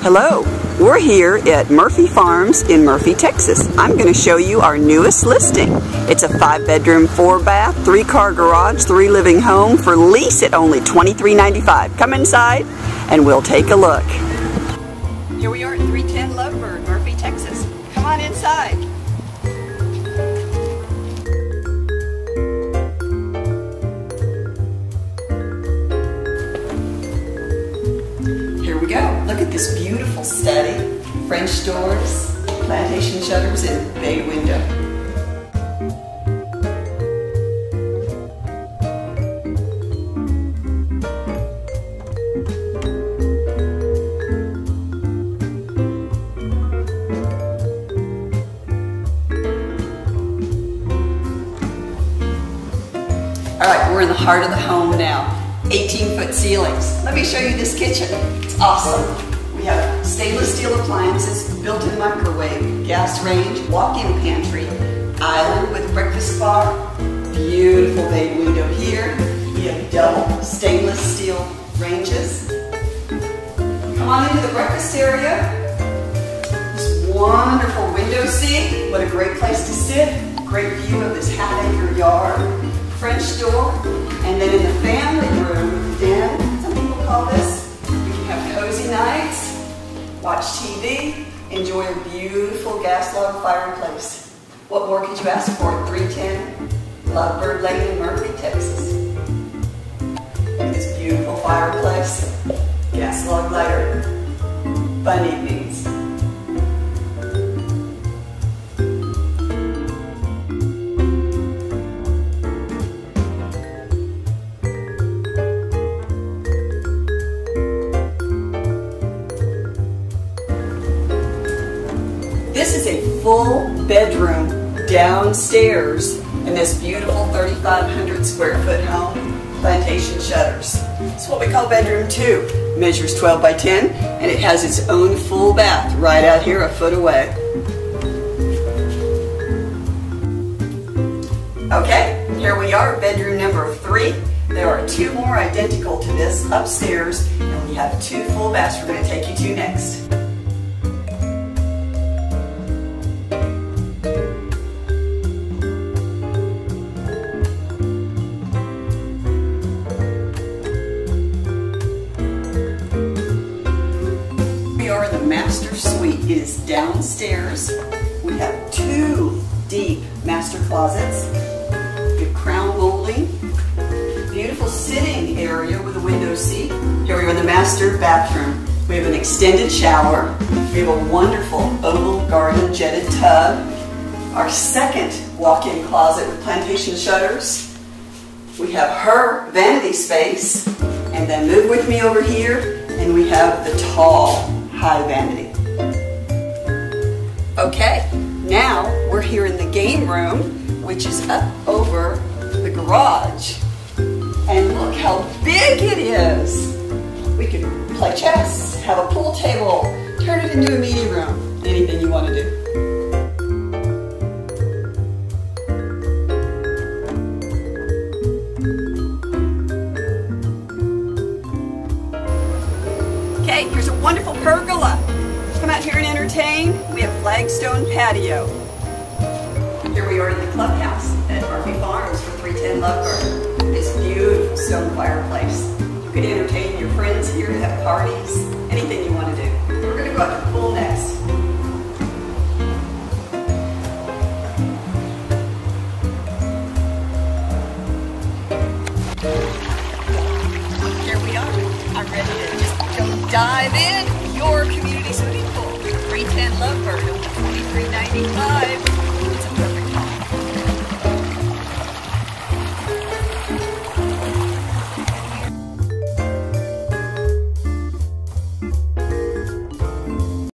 Hello, we're here at Murphy Farms in Murphy, Texas. I'm going to show you our newest listing. It's a 5-bedroom, 4-bath, 3-car garage, 3-living home for lease at only $23.95. Come inside and we'll take a look. Here we are at 310 Lovebird, Murphy, Texas. Come on inside. Here we go. Look at this beautiful study. French doors, plantation shutters, and bay window. All right, we're in the heart of the home now. 18-foot ceilings. Let me show you this kitchen. It's awesome. We have stainless steel appliances, built-in microwave, gas range, walk-in pantry, island with breakfast bar, beautiful bay window here. We have double stainless steel ranges. Come on into the breakfast area. This wonderful window seat. What a great place to sit. Great view of this half-acre yard. French door, and then in the family room, den, some people call this, we can have cozy nights, watch TV, enjoy a beautiful gas log fireplace. What more could you ask for at 310 Lovebird Lane in Murphy, Texas? Look at this beautiful fireplace, gas log lighter, fun evenings. This is a full bedroom downstairs in this beautiful 3,500 square foot home, plantation shutters. It's what we call bedroom 2. Measures 12 by 10 and it has its own full bath right out here a foot away. Okay, here we are, bedroom number 3. There are 2 more identical to this upstairs and we have 2 full baths we're going to take you to next. The master suite is downstairs. We have 2 deep master closets, good crown molding, beautiful sitting area with a window seat. Here we are in the master bathroom. We have an extended shower. We have a wonderful oval garden jetted tub. Our second walk-in closet with plantation shutters. We have her vanity space, and then move with me over here, and we have the tall high vanity. Okay, now we're here in the game room, which is up over the garage. And look how big it is. We can play chess, have a pool table, turn it into a meeting room, anything you want to do. Okay, here's a wonderful pergola. Come out here and entertain. We have flagstone patio. Here we are in the clubhouse at Murphy Farms for 310 Lovebird. This beautiful stone fireplace. You can entertain your friends here, have parties, anything you want to do. We're going to go out to the pool next. Here we are. I'm ready to just go dive in your community swimming pool. 310 Lovebird, only $23.95.